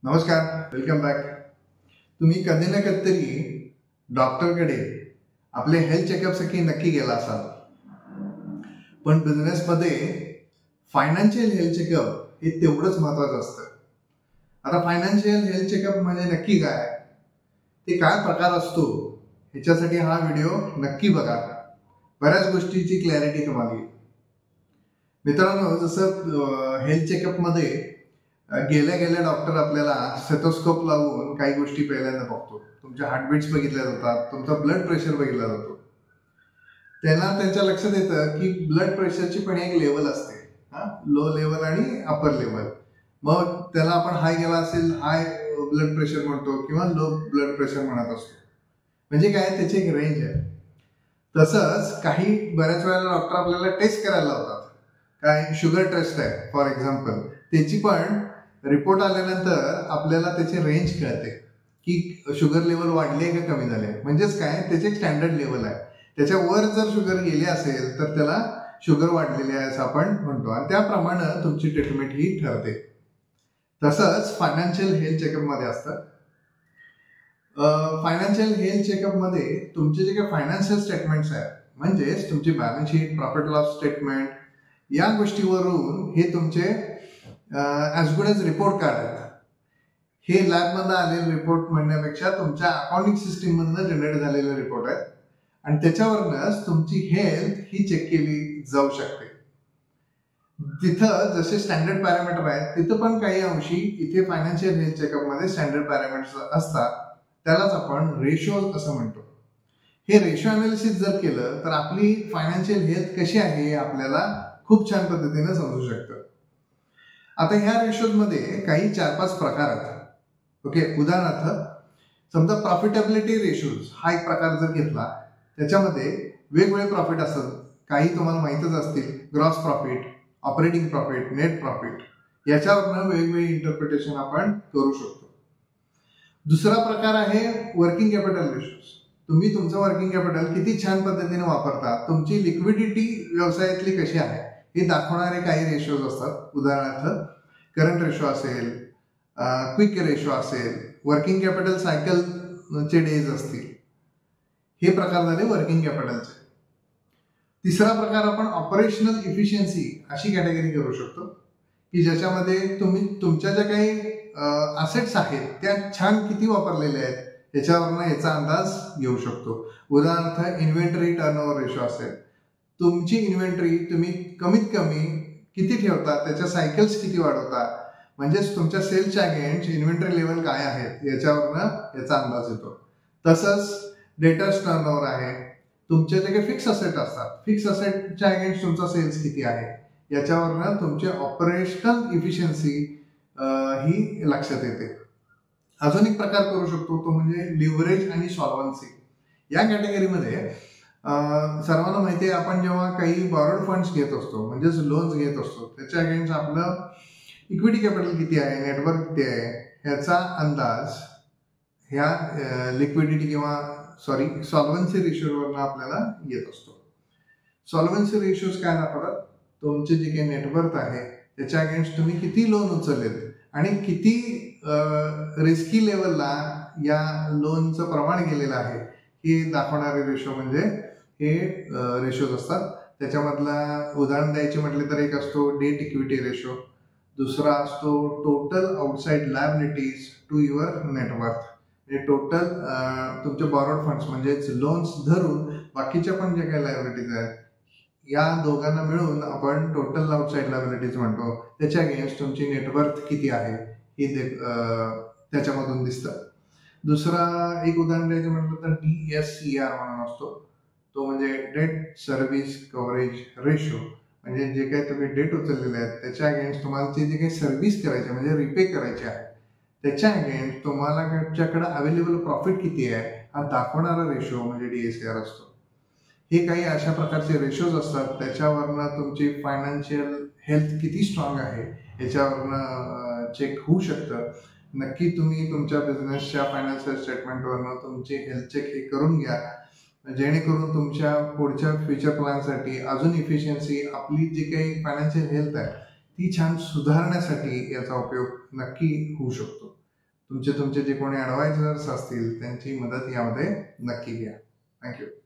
नमस्कार, welcome back. तुम्ही कधी ना कधीतरी डॉक्टरकडे आपले हेल्थ चेकअपसाठी नक्की गेला असाल. पण बिझनेसमध्ये फायनान्शियल हेल्थ चेकअप हे तेवढंच महत्वाचं असतं. आता फायनान्शियल हेल्थ चेकअप म्हणजे नक्की काय, ते काय प्रकार असतो, ह्याच्यासाठी हा व्हिडिओ नक्की बघा. बऱ्याच गोष्टीची क्लॅरिटी तुम्हाला येईल. मित्रांनो, जसं हेल्थ चेकअपमध्ये गेल्या गेल्या डॉक्टर आपल्याला स्टेथोस्कोप लावून काही गोष्टी पहिल्यांदा बघतो. तुमच्या हार्टबीट्स बघितल्या जातात, तुमचा ब्लड प्रेशर बघितला जातो. त्यांना त्यांच्या लक्षात येतं की ब्लड प्रेशरची पण एक लेवल असते, लो लेवल आणि अपर लेवल. मग त्याला आपण हाय गेला असेल हाय ब्लड प्रेशर म्हणतो किंवा लो ब्लड प्रेशर म्हणत असतो. म्हणजे काय, त्याची एक रेंज आहे. तसंच काही बऱ्याच वेळेला डॉक्टर आपल्याला टेस्ट करायला लावतात. काय शुगर टेस्ट आहे फॉर एक्झाम्पल, त्याची पण रिपोर्ट आल्यानंतर आपल्याला त्याची रेंज कळते की शुगर लेवल वाढली आहे का कमी झाली आहे. म्हणजेच काय, त्याचे एक स्टँडर्ड लेवल आहे. त्याच्यावर जर शुगर गेली असेल तर त्याला शुगर वाढलेली आहे असं आपण म्हणतो, आणि त्याप्रमाणे तुमची ट्रीटमेंट ही ठरते. तसंच फायनान्शियल हेल्थ चेकअपमध्ये असतं. फायनान्शियल हेल्थ चेकअपमध्ये तुमचे जे काही फायनान्शियल स्टेटमेंट्स आहेत, म्हणजेच तुमची balance sheet, profit loss statement, या गोष्टीवरून हे तुमचे as good as report card आहेत. हे लॅबमधनं आलेले रिपोर्ट म्हणण्यापेक्षा तुमच्या अकाउंटिंग सिस्टीममधनं जनरेट झालेले रिपोर्ट आहेत, आणि त्याच्यावरनंच तुमची हेल्थ ही चेक केली जाऊ शकते. तिथं जसे स्टँडर्ड पॅरामीटर आहेत, तिथं पण काही अंशी इथे फायनान्शियल हेल्थ चेकअपमध्ये स्टँडर्ड पॅरामीटर्स असतात. त्यालाच आपण रेशोज असं म्हणतो. हे रेशो अनालिसिस जर केलं तर आपली फायनान्शियल हेल्थ कशी आहे हे आपल्याला खूप छान पद्धतीने समजू शकतं. आता ह्या रेशोजमध्ये काही 4-5 प्रकार आहेत. ओके, उदाहरणार्थ समजा प्रॉफिटेबिलिटी रेशोज हा एक प्रकार जर घेतला, त्याच्यामध्ये वेगवेगळे प्रॉफिट असतात. काही तुम्हाला माहीतच असतील, gross profit, operating profit, net profit, याच्यावरनं वेगवेगळे इंटरप्रिटेशन आपण करू शकतो. दुसरा प्रकार आहे वर्किंग कॅपिटल रेशोज. तुम्ही तुमचं वर्किंग कॅपिटल किती छान पद्धतीने वापरता, तुमची लिक्विडिटी व्यवसायातली कशी आहे हे दाखवणारे काही रेशोज असतात. उदाहरणार्थ करंट रेशो असेल, क्विक रेशो असेल, वर्किंग कॅपिटल सायकलचे डेज असतील. हे प्रकार झाले वर्किंग कॅपिटलचे. तिसरा प्रकार आपण ऑपरेशनल इफिशियन्सी अशी कॅटेगरी करू शकतो, की ज्याच्यामध्ये तुम्ही तुमच्या ज्या काही असेट्स आहेत त्या छान किती वापरलेल्या आहेत याच्यावरनं याचा अंदाज घेऊ शकतो. उदाहरणार्थ इन्व्हेंटरी टर्नओव्हर रेशो असेल, तुमची इन्व्हेंटरी तुम्ही कमीत कमी किती ठेवता, त्याच्या सायकल्स किती वाढवता, म्हणजेच तुमच्या सेल्सच्या अगेन्स्ट इन्व्हेंटरी लेवल काय आहेत याच्यावरनं याचा अंदाज येतो. तसंच डेटर्स टर्नओव्हर आहे. तुमचे जे काही फिक्स असेट असतात, फिक्स असेटच्या अगेन्स्ट तुमचा सेल्स किती आहे याच्यावरनं तुमची ऑपरेशनल इफिशियन्सी ही लक्षात येते. अजून एक प्रकार करू शकतो, तो म्हणजे लिव्हरेज आणि सॉल्व्हन्सी. या कॅटेगरीमध्ये सर्वांना माहिती आहे, आपण जेव्हा काही बॉरोड फंड्स घेत असतो, म्हणजेच लोन्स घेत असतो, त्याच्या अगेन्स्ट आपलं इक्विटी कॅपिटल किती आहे, नेटवर्क किती आहे, ह्याचा अंदाज ह्या लिक्विडिटी किंवा सॉल्व्हन्सी रेशोवरनं आपल्याला येत असतो. सॉल्व्हन्सी रेशोज काय दाखवतात, तुमचे जे काही नेटवर्क आहे त्याच्या अगेन्स्ट तुम्ही किती लोन उचललेत आणि किती रिस्की लेवलला या लोनचं प्रमाण गेलेलं आहे हे दाखवणारे रेशो म्हणजे हे रेशोज असतात. त्याच्यामधला उदाहरण द्यायचे म्हटले तर एक असतो डेट इक्विटी रेशो, दुसरा असतो total outside liabilities to your net worth. म्हणजे टोटल तुमचे बॉरोड फंड्स म्हणजेच लोन्स धरून बाकीच्या पण जे काही लायबिलिटीज आहेत या दोघांना मिळून आपण टोटल आउटसाइड लायबिलिटीज म्हणतो. त्याच्या अगेन्स्ट तुमची नेटवर्थ किती आहे हे त्याच्यामधून दिसतं. दुसरा एक उदाहरण द्यायचं म्हटलं तर DSCR म्हणून असतो, तो म्हणजे डेट सर्व्हिस कव्हरेज रेशो. म्हणजे जे काही तुम्ही डेट उचललेले आहेत त्याच्या अगेन्स्ट तुम्हाला जे काही सर्व्हिस करायचे म्हणजे रिपे करायचे आहे त्याच्या अगेन्स्ट तुम्हाला तुमच्याकडे अवेलेबल प्रॉफिट किती आहे हा दाखवणारा रेशो म्हणजे DSCR असतो. हे काही अशा प्रकारचे रेशोज असतात, त्याच्यावरनं तुमची फायनान्शियल हेल्थ किती स्ट्रॉंग आहे याच्यावरनं चेक होऊ शकतं. नक्की तुम्ही तुमच्या बिझनेसच्या फायनान्शियल स्टेटमेंटवरनं तुमची हेल्थ चेक हे करून घ्या, जेणेकरून तुमच्या पुढच्या फ्युचर प्लॅनसाठी अजून इफिशियन्सी, आपली जी काही फायनान्शियल हेल्थ आहे ती छान सुधारण्यासाठी याचा उपयोग नक्की होऊ शकतो. तुमचे जे कोणी ॲडवायझर्स असतील त्यांची मदत यामध्ये नक्की घ्या. थँक्यू.